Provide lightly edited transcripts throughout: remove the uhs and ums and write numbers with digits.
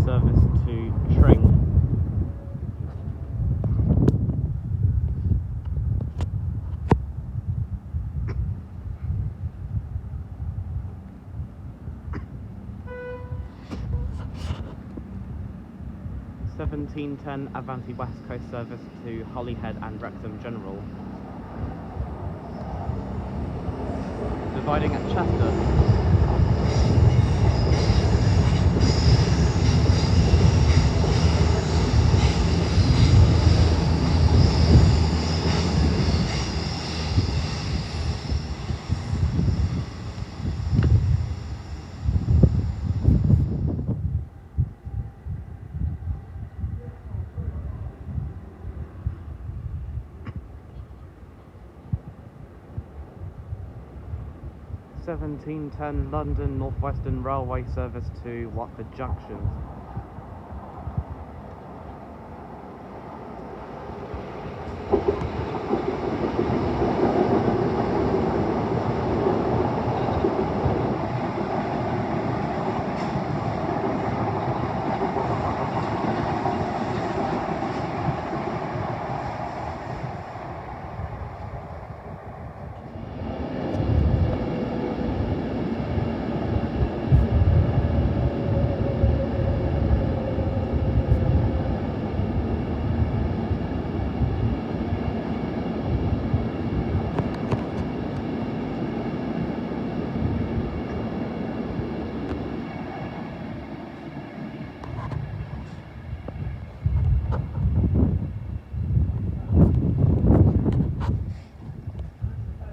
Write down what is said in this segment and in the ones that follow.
service to Tring. (1710) Avanti West Coast service to Holyhead and Wrexham General. Dividing at Chester. 1710 London Northwestern Railway service to Watford Junction.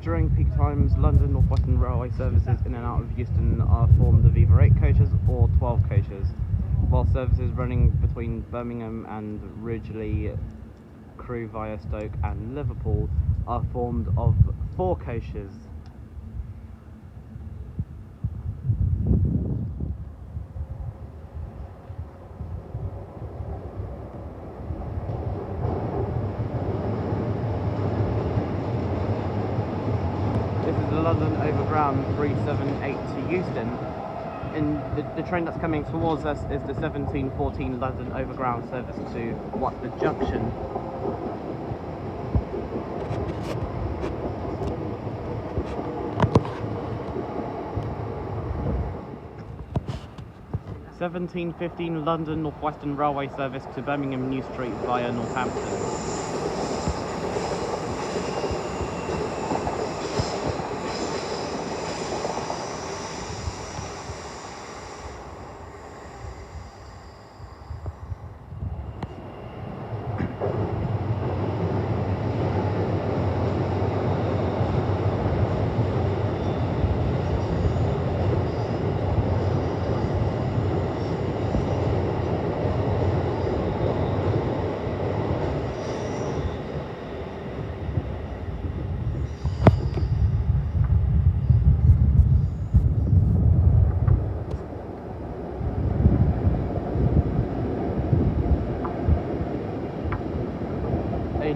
During peak times, London Northwestern Railway services in and out of Euston are formed of either 8 coaches or 12 coaches, while services running between Birmingham and Ridgely, Crewe via Stoke and Liverpool are formed of 4 coaches. This is the London Overground 378 to Euston. And the train that's coming towards us is the 1714 London Overground service to Watford Junction. (1715) London Northwestern Railway service to Birmingham New Street via Northampton.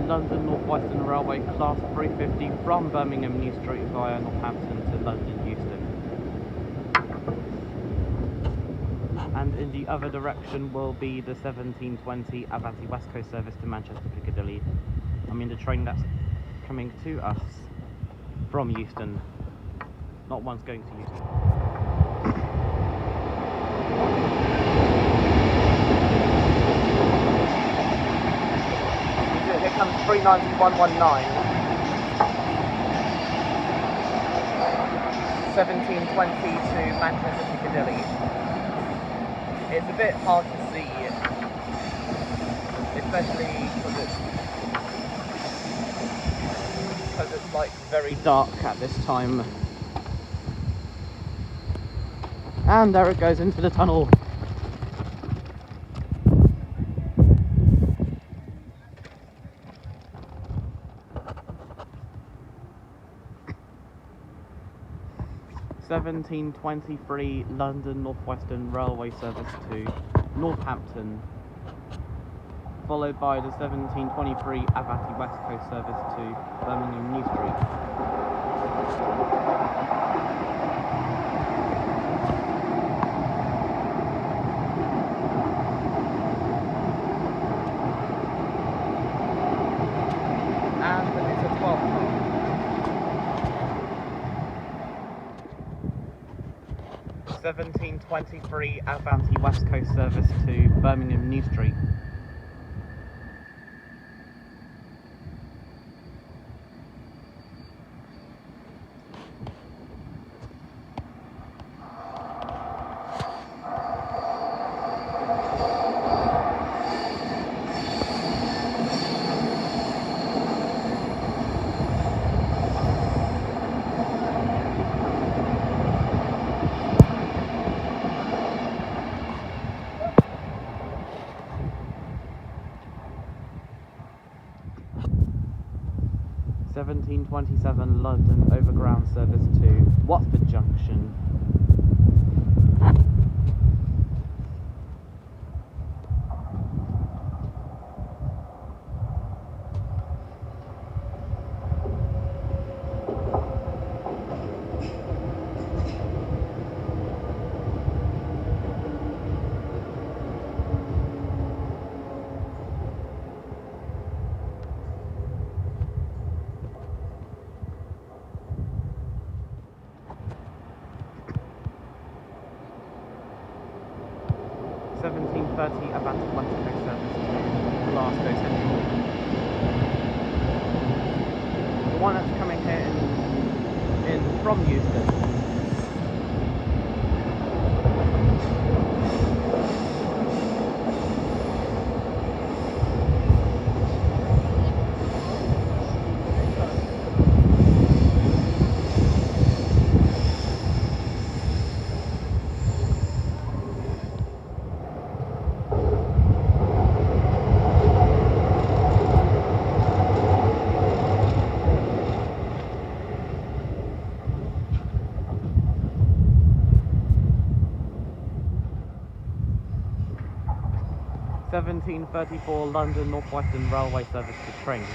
London Northwestern Railway Class 350 from Birmingham New Street via Northampton to London Euston. And in the other direction will be the 1720 Avanti West Coast service to Manchester Piccadilly. I mean the train that's coming to us from Euston. Not one's going to Euston. Here comes 39119. 1720 to Manchester Piccadilly. It's a bit hard to see, especially because it's like very dark at this time. And there it goes into the tunnel. (1723) London Northwestern Railway service to Northampton, followed by the 1723 Avanti West Coast service to Birmingham New Street. 1723 Avanti West Coast service to Birmingham New Street. (1727) London Overground service to Watford Junction. (1730) Avanti West Coast service to Glasgow Central. The one that's coming here in from Euston. (1734) London Northwestern Railway service to trains.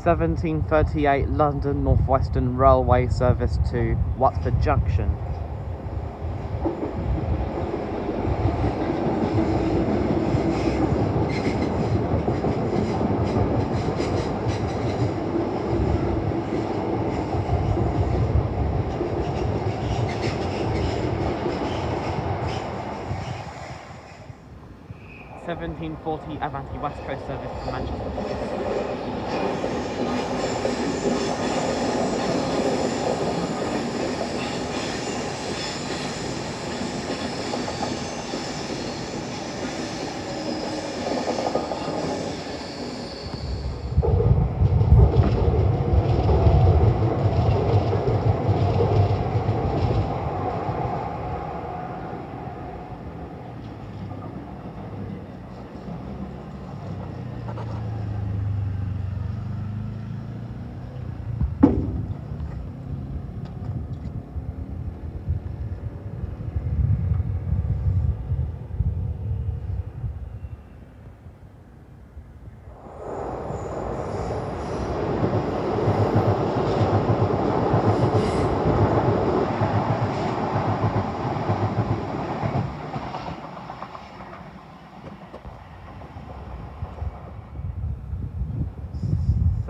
(1738) London Northwestern Railway service to Watford Junction. (1740) Avanti West Coast service to Manchester.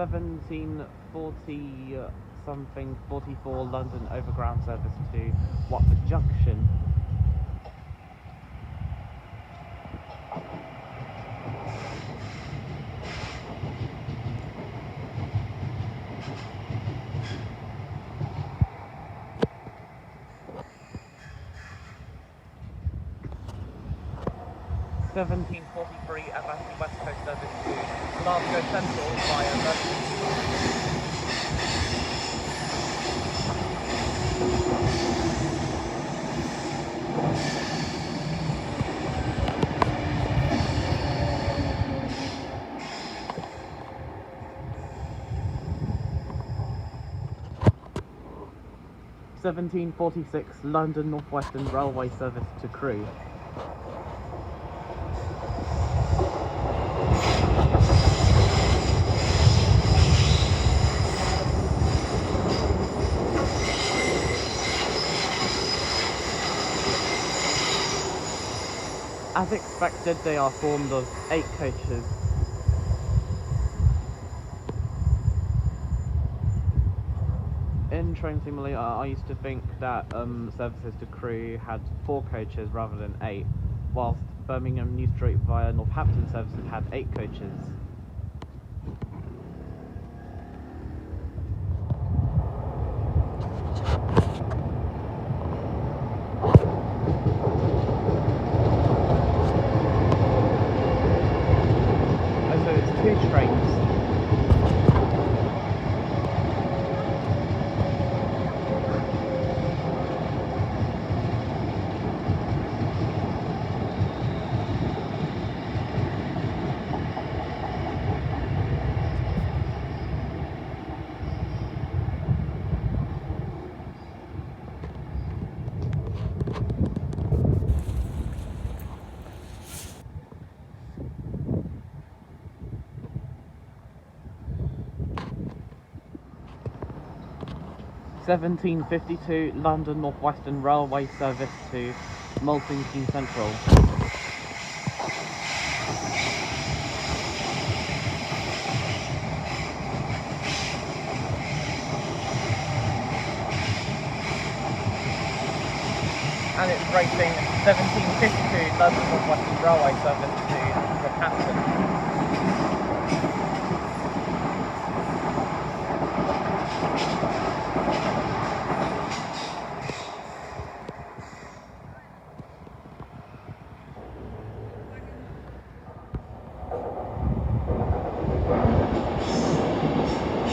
(1740) 44 London Overground service to Watford Junction. (1743) Avanti West Coast service to Glasgow Central via London. (1746) London Northwestern Railway service to Crewe. As expected, they are formed of 8 coaches. In Train Simulator, I used to think that services to Crewe had 4 coaches rather than 8, whilst Birmingham New Street via Northampton services had 8 coaches. So it's 2 trains. (1752) London Northwestern Railway service to Milton Keynes Central. And it's racing 1752 London Northwestern Railway service to Northampton.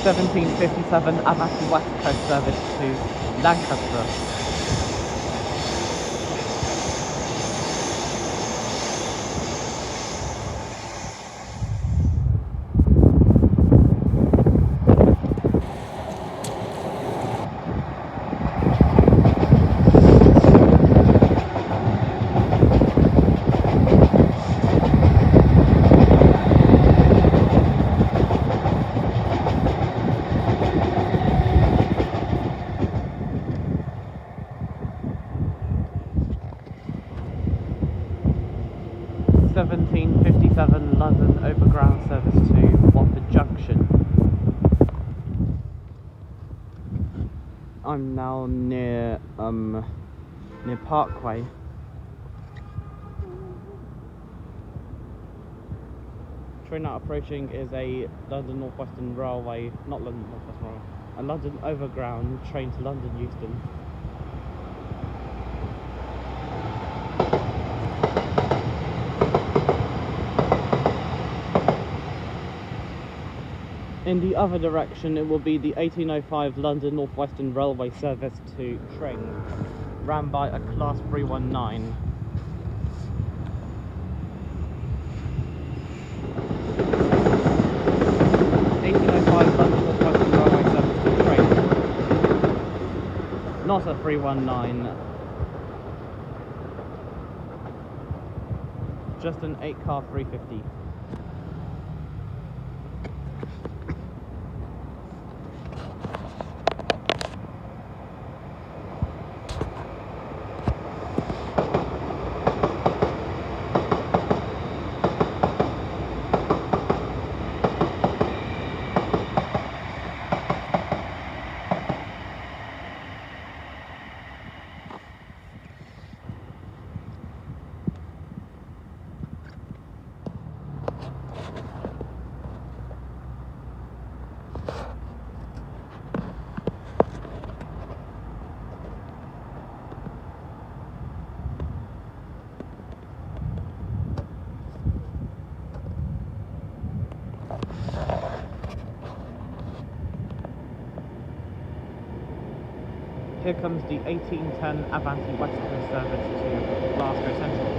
(1757) Avanti West Coast service to Lancaster. (1757) London Overground service to Watford Junction. I'm now near Parkway. Train now approaching is a London Northwestern Railway, not London Northwestern Railway, a London Overground train to London Euston. In the other direction, it will be the 1805 London Northwestern Railway service to Tring, ran by a Class 319. London Northwestern Railway service to Tring, not a 319, just an 8-car 350. Here comes the 1810 Avanti West Coast service to Glasgow Central.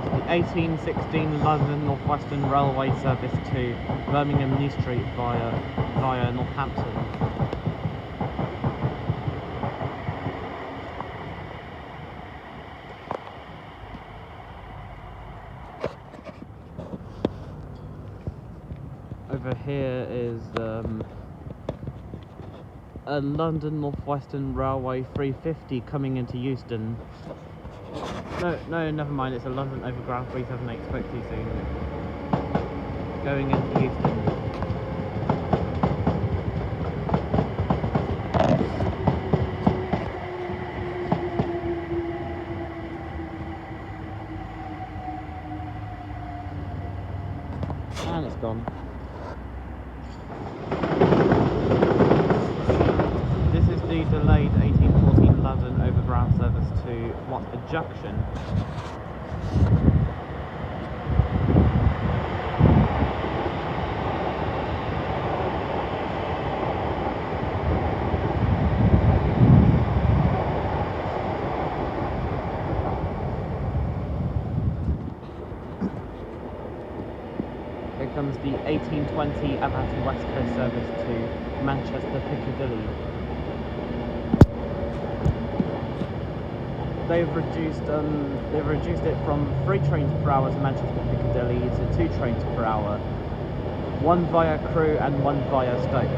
The 1816 London Northwestern Railway service to Birmingham New Street via Northampton. Over here is a London Northwestern Railway 350 coming into Euston. No, never mind, it's a London Overground 378, spoke too soon. Going into Euston. And it's gone. This is the delayed 1814 London Overground service to Watford Junction. Here comes the 1820 Avanti West Coast service to Manchester Piccadilly. They've reduced it from 3 trains per hour to Manchester Piccadilly to 2 trains per hour, 1 via Crewe and 1 via Stoke.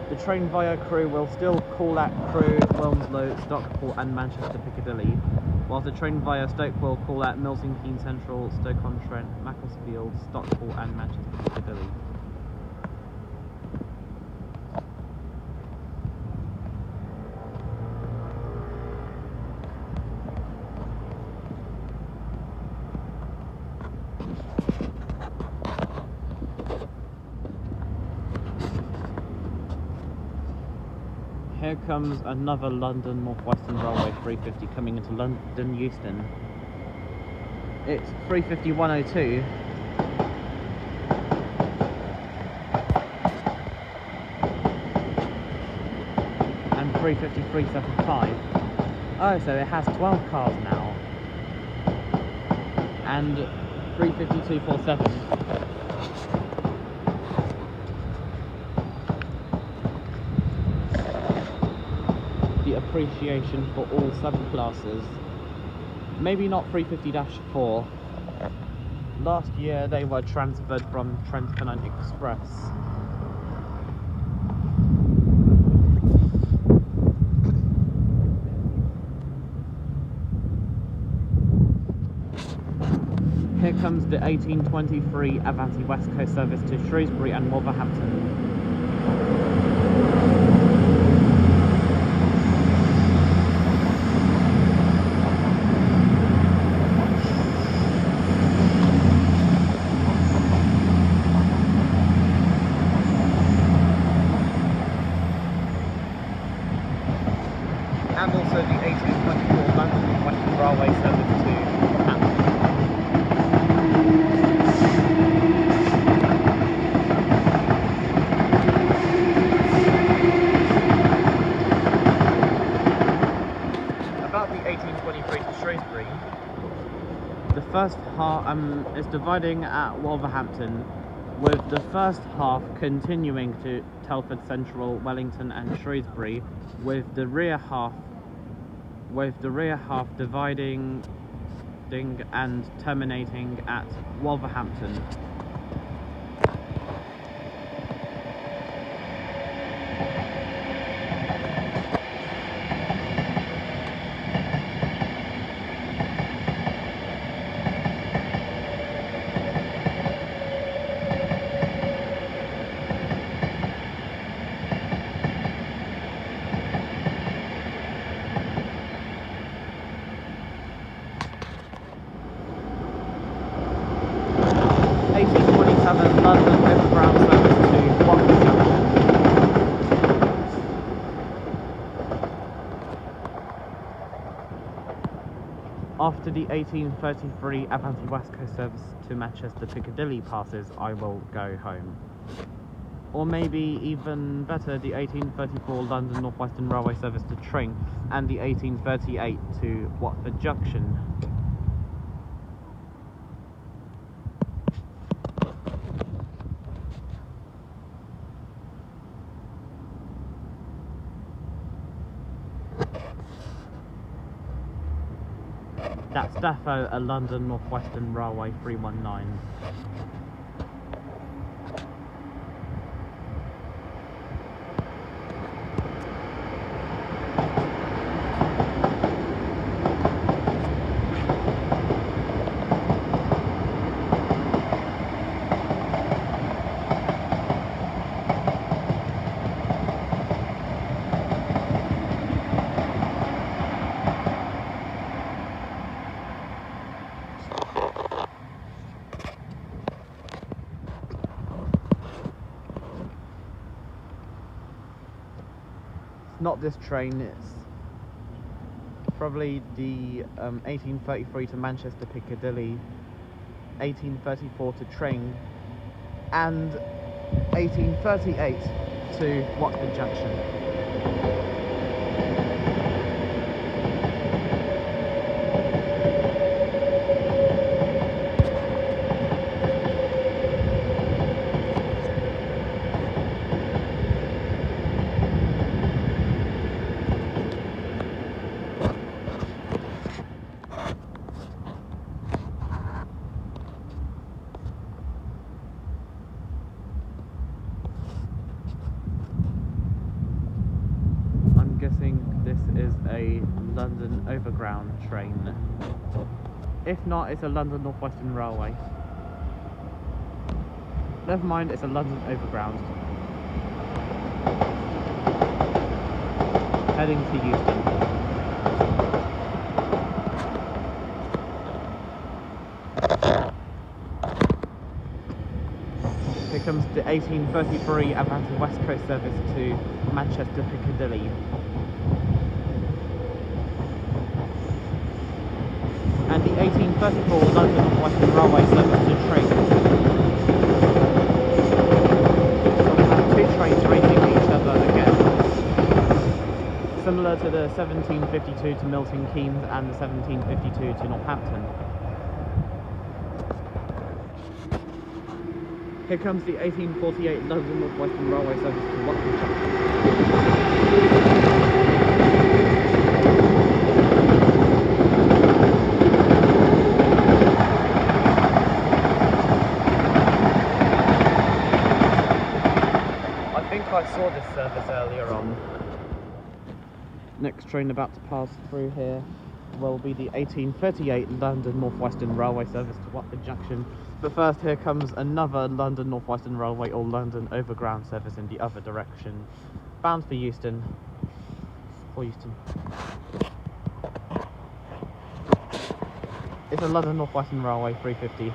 The train via Crewe will still call at Crewe, Wilmslow, Stockport and Manchester Piccadilly, whilst the train via Stoke will call at Milton Keynes Central, Stoke-on-Trent, Macclesfield, Stockport and Manchester Piccadilly. Here comes another London Northwestern Railway 350 coming into London Euston. It's 350-102. And 350-375. Oh, so it has 12 cars now. And 350-247. Appreciation for all subclasses. Maybe not 350-4. Last year they were transferred from Trans-Pennine Express. Here comes the 1823 Avanti West Coast service to Shrewsbury and Wolverhampton. And also the 1824 London Western Railway service to Camden. About the 1823 to Shrewsbury, the first half is dividing at Wolverhampton, with the first half continuing to Telford Central, Wellington and Shrewsbury, with the rear half dividing and terminating at Wolverhampton. after the 1833 Avanti West Coast service to Manchester Piccadilly passes, I will go home. Or maybe even better, the 1834 London Northwestern Railway service to Tring and the 1838 to Watford Junction. That's defo a London Northwestern Railway 319. Not this train, it's probably the 1833 to Manchester Piccadilly, 1834 to Tring, and 1838 to Watford Junction. This is a London Overground train. If not, it's a London Northwestern Railway. Never mind, it's a London Overground. Heading to Euston. Here comes the 1833 Avanti West Coast service to Manchester Piccadilly. And the 1834 London Northwestern Railway service to Tring. So we have two trains racing each other again. Similar to the 1752 to Milton Keynes and the 1752 to Northampton. Here comes the 1848 London Northwestern Railway service to Watford Junction. I saw this service earlier on. Next train about to pass through here will be the 1838 London Northwestern Railway service to Watford Junction. But first, here comes another London Northwestern Railway or London Overground service in the other direction, bound for Euston. It's a London Northwestern Railway 350.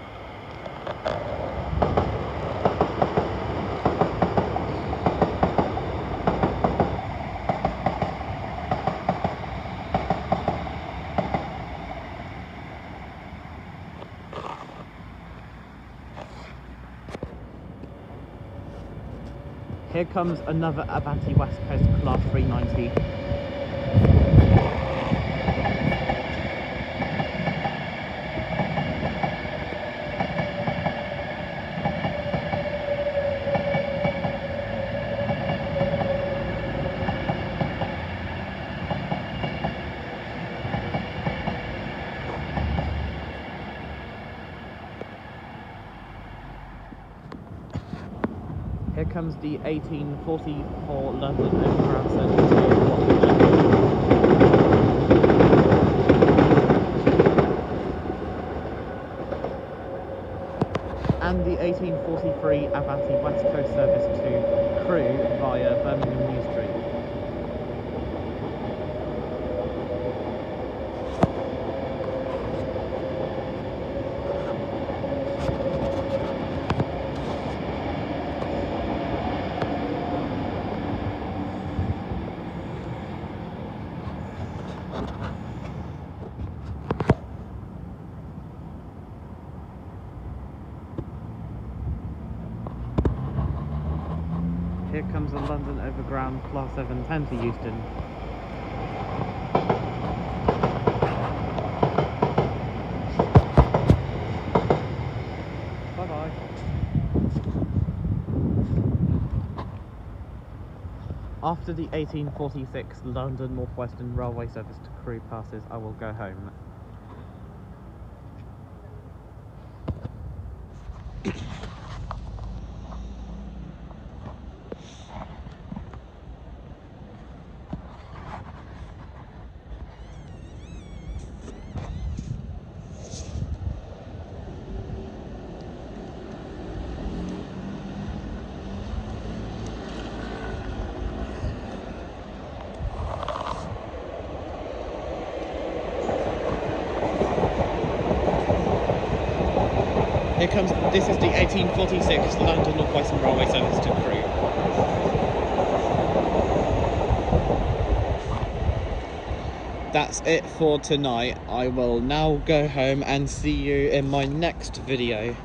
Here comes another Avanti West Coast Class 390. Here comes the 1844 London Overground service to Watford Junction. And the 1843 Avanti West Coast service to Crewe via Birmingham New Street. comes the London Overground Class 710 to Euston. Bye-bye. After the 1846 London Northwestern Railway Service to Crewe passes, I will go home. This is the 1846 London Northwestern Railway Service to Crewe. That's it for tonight. I will now go home and see you in my next video.